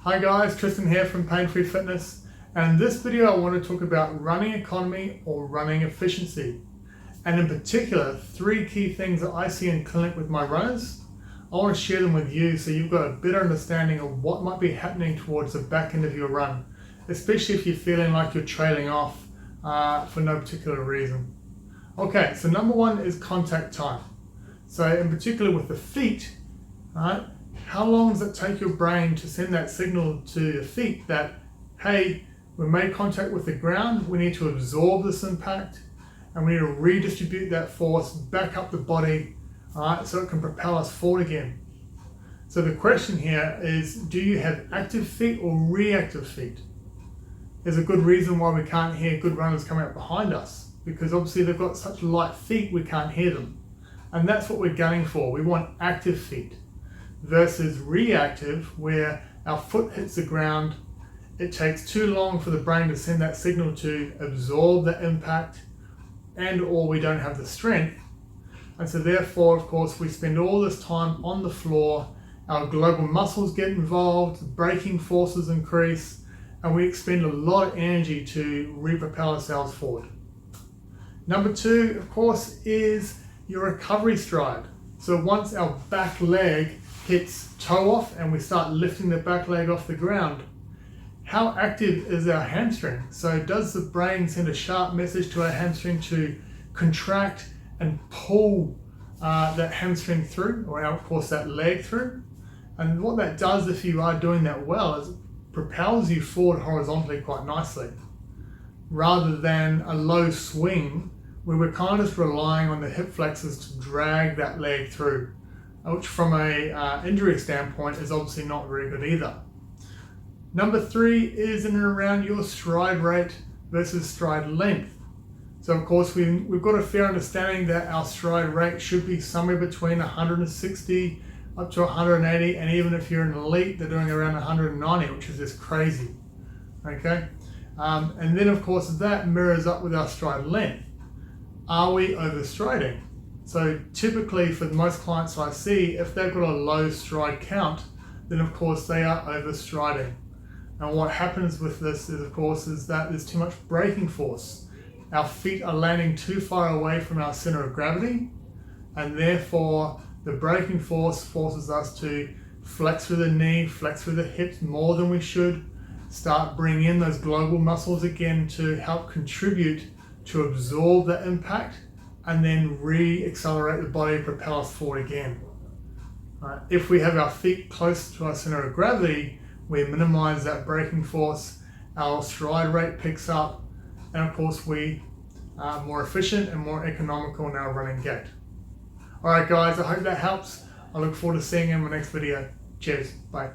Hi guys, Tristan here from Pain Free Fitness, and in this video I want to talk about running economy or running efficiency, and in particular 3 key things that I see in clinic with my runners. I want to share them with you so you've got a better understanding of what might be happening towards the back end of your run, especially if you're feeling like you're trailing off for no particular reason. Okay, so number 1 is contact time. So in particular with the feet, right? How long does it take your brain to send that signal to your feet that, hey, we made contact with the ground, we need to absorb this impact, and we need to redistribute that force back up the body, right, so it can propel us forward again. So the question here is, do you have active feet or reactive feet? There's a good reason why we can't hear good runners coming up behind us, because obviously they've got such light feet we can't hear them. And that's what we're gunning for. We want active feet. Versus reactive, where our foot hits the ground, it takes too long for the brain to send that signal to absorb the impact, and or we don't have the strength. And so therefore, of course, we spend all this time on the floor, our global muscles get involved, braking forces increase, and we expend a lot of energy to repropel ourselves forward. Number 2, of course, is your recovery stride. So once our back leg hits toe off and we start lifting the back leg off the ground, how active is our hamstring? So does the brain send a sharp message to our hamstring to contract and pull that hamstring through, or of course that leg through? And what that does, if you are doing that well, is it propels you forward horizontally quite nicely, rather than a low swing where we're kind of just relying on the hip flexors to drag that leg through, which from a injury standpoint is obviously not very good either. Number 3 is in and around your stride rate versus stride length. So of course we've got a fair understanding that our stride rate should be somewhere between 160 up to 180, and even if you're an elite, they're doing around 190, which is just crazy. Okay, and then of course that mirrors up with our stride length. Are we overstriding? So typically for most clients I see, if they've got a low stride count, then of course they are overstriding. And what happens with this is, of course, is that there's too much braking force. Our feet are landing too far away from our center of gravity, and therefore the braking force forces us to flex through the knee, flex through the hips more than we should, start bringing in those global muscles again to help contribute to absorb the impact, and then re-accelerate the body, propel us forward again. Right. If we have our feet close to our center of gravity, we minimize that braking force, our stride rate picks up, and of course we are more efficient and more economical in our running gait. Alright guys, I hope that helps. I look forward to seeing you in my next video. Cheers, bye.